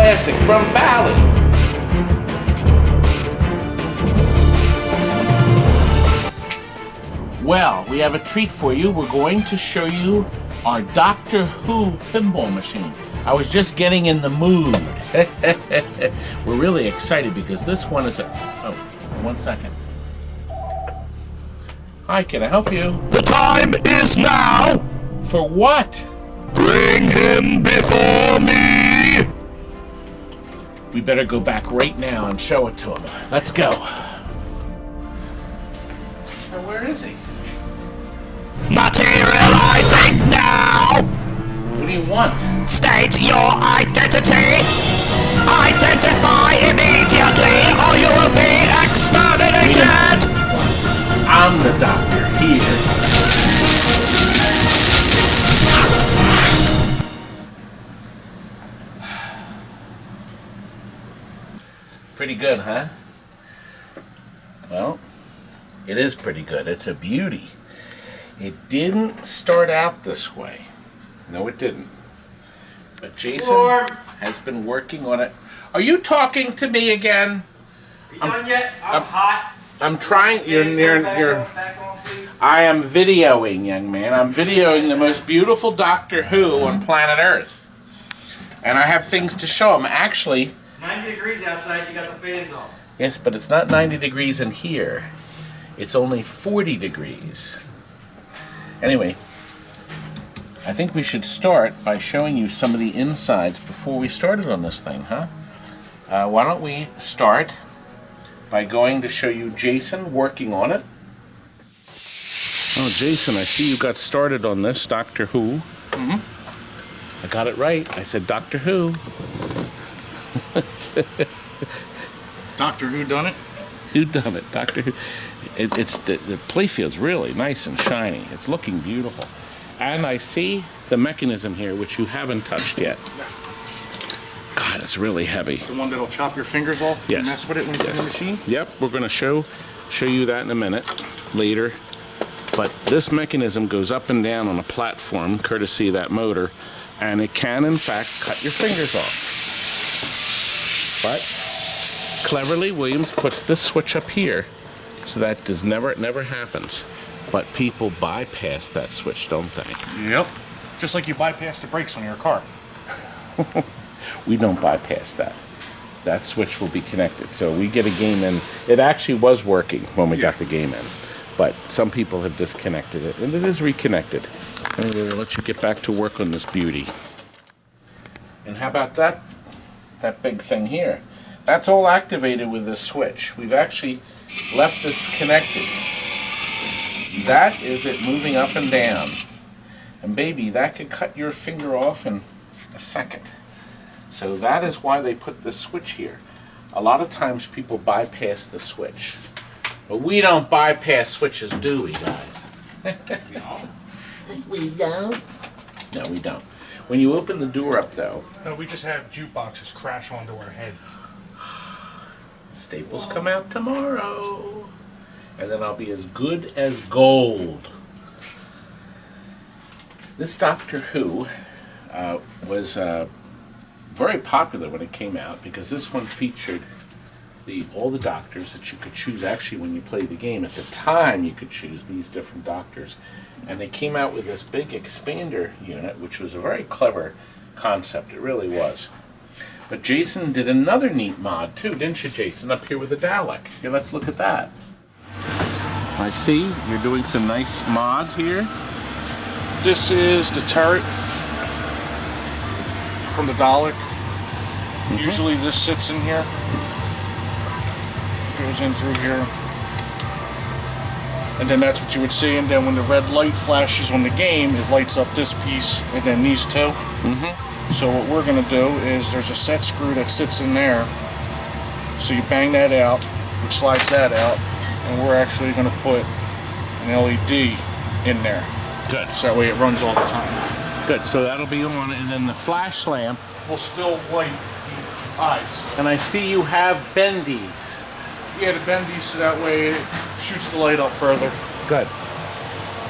classic from Bally. Well, we have a treat for you. We're going to show you our Doctor Who Pinball Machine. I was just getting in the mood. We're really excited because this one is a... Oh, 1 second. Hi, can I help you? The time is now! For what? Bring him before me! We better go back right now and show it to him. Let's go. Now, where is he? Materializing now! What do you want? State your identity! Identify immediately or you will be exterminated! I'm the doctor here. Pretty good, huh? Well, it is pretty good. It's a beauty. It didn't start out this way. No, it didn't. But Jason has been working on it. Are you talking to me again? Are you done yet? I'm hot. I'm trying. You're. I am videoing, young man. I'm videoing the most beautiful Doctor Who on planet Earth, and I have things to show him. Actually, It's 90 degrees outside. You got the fans on. yes, but it's not 90 degrees in here. It's only 40 degrees. Anyway, I think we should start by showing you some of the insides before we started on this thing, huh? Why don't we start by going to show you Jason working on it. Oh, Jason, I see you got started on this, Doctor Who. Mm-hmm. I got it right. I said Doctor Who. Doctor Who done it? Who done it? Doctor Who. It's the playfield's really nice and shiny. It's looking beautiful. And I see the mechanism here, which you haven't touched yet. God, it's really heavy. The one that'll chop your fingers off Yes. and mess with it when it's in the machine? Yep, we're going to show you that in a minute, later. But this mechanism goes up and down on a platform, courtesy of that motor, and it can, in fact, cut your fingers off. But cleverly, Williams puts this switch up here, so that does it never happens. But people bypass that switch, don't they? Yep. Just like you bypass the brakes on your car. We don't bypass that. That switch will be connected. So we get a game in. It actually was working when we got the game in. But some people have disconnected it, and it is reconnected. Anyway, we'll let you get back to work on this beauty. And how about that big thing here? That's all activated with this switch. We've actually left this connected. That is it moving up and down. And baby, that could cut your finger off in a second. So that is why they put this switch here. A lot of times people bypass the switch. But we don't bypass switches, do we, guys? We don't? No, we don't. When you open the door up, though... No, we just have jukeboxes crash onto our heads. Staples come out tomorrow. And then I'll be as good as gold. This Doctor Who was very popular when it came out because this one featured all the doctors that you could choose. Actually, when you played the game, at the time you could choose these different doctors. And they came out with this big expander unit, which was a very clever concept. It really was. But Jason did another neat mod too, didn't you, Jason? Up here with the Dalek. Here, let's look at that. I see you're doing some nice mods here. This is the turret from the Dalek. Usually this sits in here. Goes in through here. And then that's what you would see. And then when the red light flashes on the game, it lights up this piece and then these two. So what we're going to do is there's a set screw that sits in there. So you bang that out, which slides that out. And we're actually going to put an LED in there. Good. So that way it runs all the time. Good, so that'll be on, and then the flash lamp. Will still light the eyes. And I see you have bendies. Yeah, the bendies so that way it shoots the light up further. Good.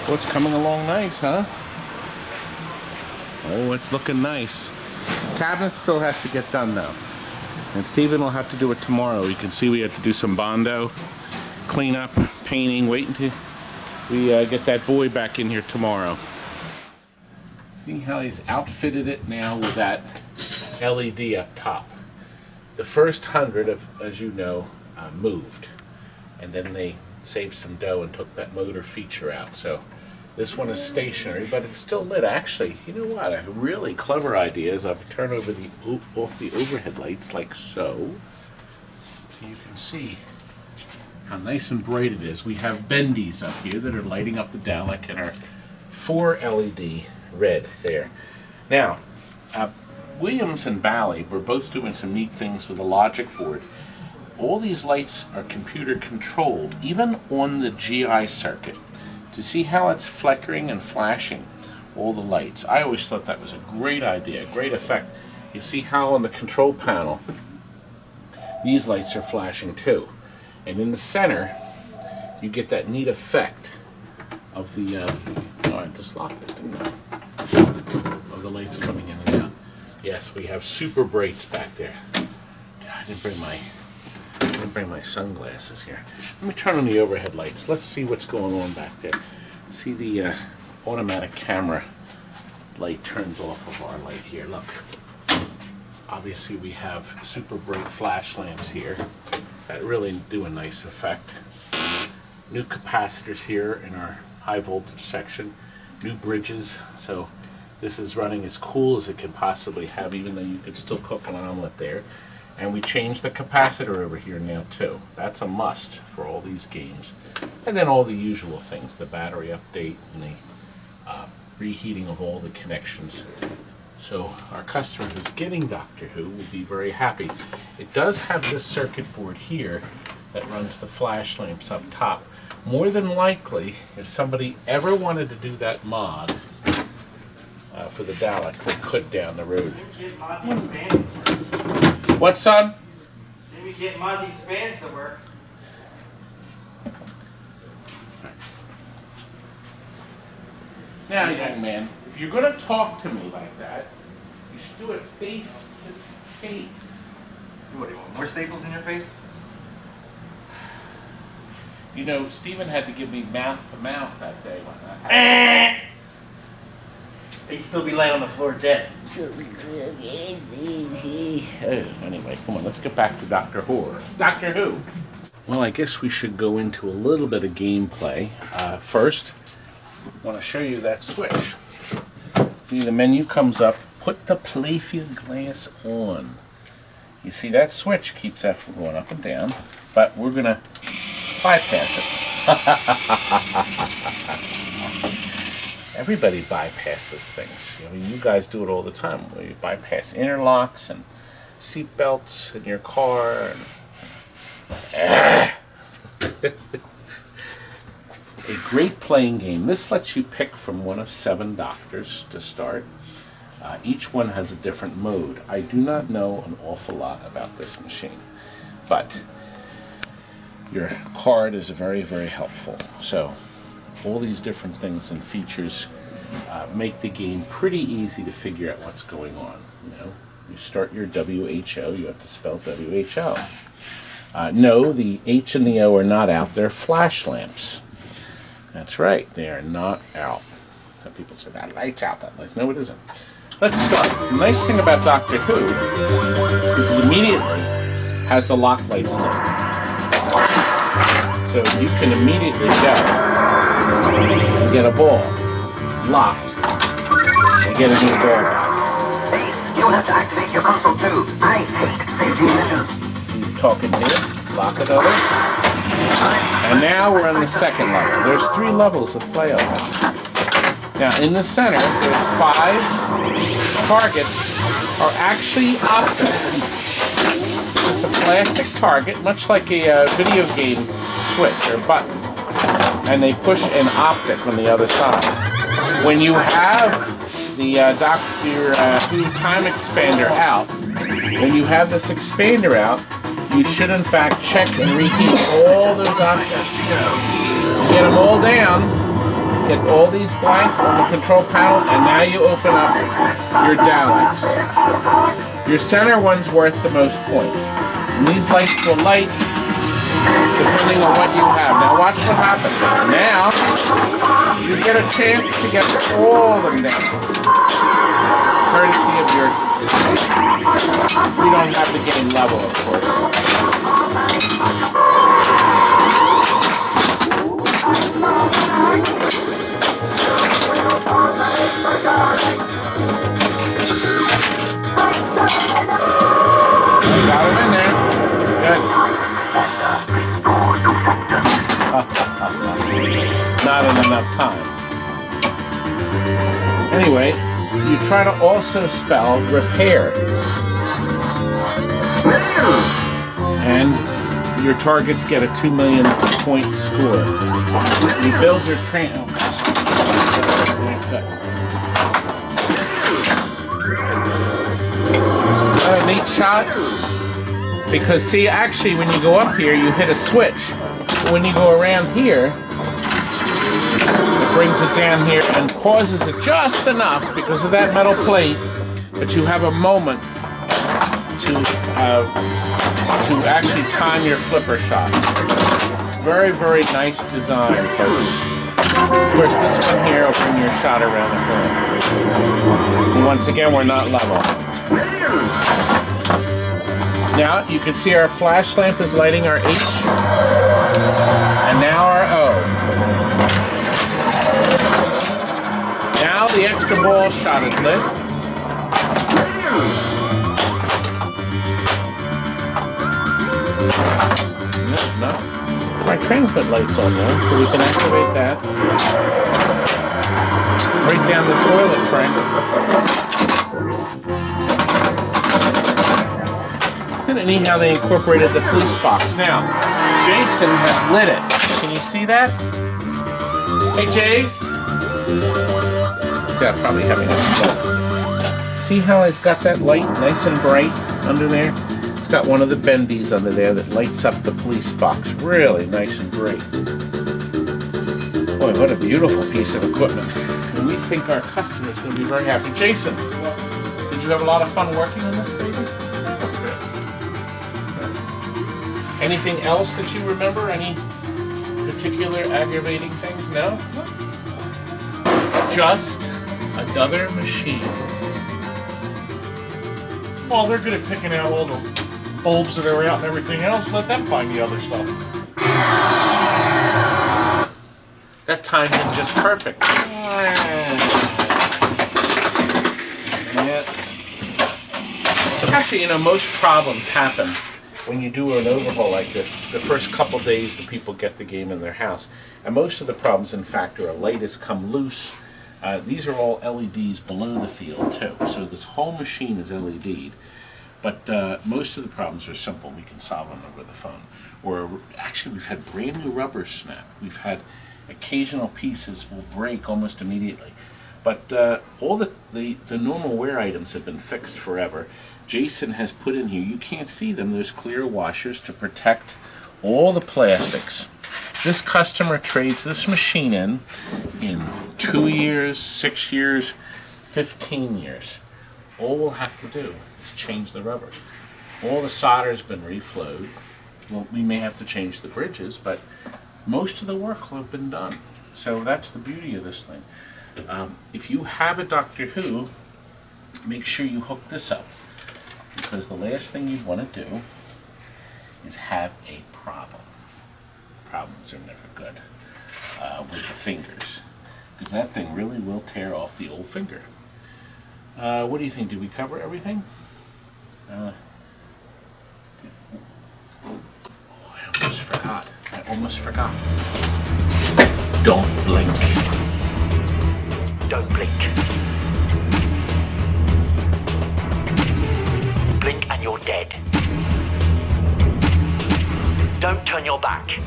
Well, it's coming along nice, huh? Oh, it's looking nice. Cabinet still has to get done, though. And Steven will have to do it tomorrow. You can see we have to do some Bondo, cleanup, painting, wait until we get that boy back in here tomorrow. See how he's outfitted it now with that LED up top. The first 100, as you know, moved. And then they saved some dough and took that motor feature out. So this one is stationary, but it's still lit. Actually, you know what? A really clever idea is I've turned over off the overhead lights like so. So you can see how nice and bright it is. We have bendies up here that are lighting up the Dalek and our 4 LED red there. Now, Williams and Bally were both doing some neat things with the logic board. All these lights are computer controlled, even on the GI circuit, to see how it's flickering and flashing all the lights. I always thought that was a great idea, a great effect. You see how on the control panel these lights are flashing too. And in the center, you get that neat effect of the, oh, I just locked it, didn't I? Of the lights coming in and out. Yes, we have super brights back there. I didn't bring my sunglasses here. Let me turn on the overhead lights. Let's see what's going on back there. See the automatic camera light turns off of our light here. Look. Obviously we have super bright flash lamps here that really do a nice effect. New capacitors here in our high voltage section. New bridges. So this is running as cool as it can possibly have, even though you could still cook an omelet there. And we changed the capacitor over here now too. That's a must for all these games. And then all the usual things, the battery update and the reheating of all the connections. So our customer who's getting Doctor Who will be very happy. It does have this circuit board here that runs the flash lamps up top. More than likely, if somebody ever wanted to do that mod for the Dalek, they could down the road. What, son? Maybe get mod these fans to work. Now, young man, if you're going to talk to me like that, you should do it face to face. What do you want? More staples in your face? You know, Stephen had to give me mouth to mouth that day when that happened. He'd still be laying on the floor dead. Anyway, come on, let's get back to Doctor Who. Doctor Who! Well, I guess we should go into a little bit of gameplay. First, I want to show you that switch. See, the menu comes up, put the playfield glass on. You see that switch keeps that from going up and down, but we're going to bypass it. Everybody bypasses things. I mean, you guys do it all the time. Where you bypass interlocks and seat belts in your car. A great playing game. This lets you pick from one of 7 doctors to start. Each one has a different mode. I do not know an awful lot about this machine, but your card is very, very helpful. So all these different things and features make the game pretty easy to figure out what's going on. You know, you start your WHO, you have to spell WHO. No, the H and the O are not out. They're flash lamps. That's right, they are not out. Some people say that light's out, that light's. No, it isn't. Let's start. The nice thing about Doctor Who is it immediately has the lock lights lit. So you can immediately go and get a ball locked and get a new ball back. You'll have to activate your console too. I hate safety measures. He's talking here. Lock another. And now we're on the second level. There's 3 levels of play on this. Now in the center, there's 5 targets are actually optics. It's a plastic target, much like a video game switch or button. And they push an optic on the other side. When you have the Doctor Who time expander out, when you have this expander out, you should in fact check and reheat all those optics. Get them all down, get all these blank on the control panel, and now you open up your Daleks. Your center one's worth the most points. And these lights will light depending on what you have. Now watch what happens. Now, you get a chance to get all of them down. Courtesy of your... We don't have the game level, of course. Got it in there. Good. Not in enough time. Anyway, you try to also spell repair. And your targets get a 2 million point score. You build your train. Oh, neat shot. Because see, actually, when you go up here, you hit a switch. When you go around here, it brings it down here and pauses it just enough because of that metal plate, but you have a moment to actually time your flipper shot. Very, very nice design, folks. Of course, this one here will bring your shot around the corner. And once again, we're not level. Now, you can see our flash lamp is lighting our H. And now our O. Now the extra ball shot is lit. No. My transmit light's on now, so we can activate that. Right down the toilet, Frank. Isn't it neat how they incorporated the police box? Now, Jason has lit it. Can you see that? Hey, Jace. See, I'm probably having a smoke. See how it's got that light nice and bright under there? It's got one of the bendies under there that lights up the police box. Really nice and bright. Boy, what a beautiful piece of equipment. And we think our customers are going to be very happy. Jason, did you have a lot of fun working on this, baby? Anything else that you remember? Any particular aggravating things? No? Just another machine. Well, they're good at picking out all the bulbs that are out and everything else. Let them find the other stuff. That timed in just perfect. Yeah. Actually, you know, most problems happen when you do an overhaul like this. The first couple days the people get the game in their house. And most of the problems, in fact, are a light has come loose. These are all LEDs below the field, too. So this whole machine is LED'd. But most of the problems are simple. We can solve them over the phone. Or actually, we've had brand new rubbers snap. We've had occasional pieces will break almost immediately. But all the normal wear items have been fixed forever. Jason has put in here, you can't see them, there's clear washers to protect all the plastics. This customer trades this machine in 2 years, 6 years, 15 years. All we'll have to do is change the rubber. All the solder's been reflowed. Well, we may have to change the bridges, but most of the work will have been done. So that's the beauty of this thing. If you have a Doctor Who, make sure you hook this up. Because the last thing you'd want to do is have a problem. Problems are never good with the fingers. Because that thing really will tear off the old finger. What do you think? Did we cover everything? I almost forgot. Don't blink. Don't blink. Blink and you're dead. Don't turn your back.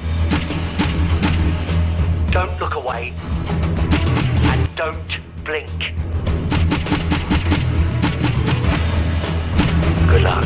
Don't look away. And don't blink. Good luck.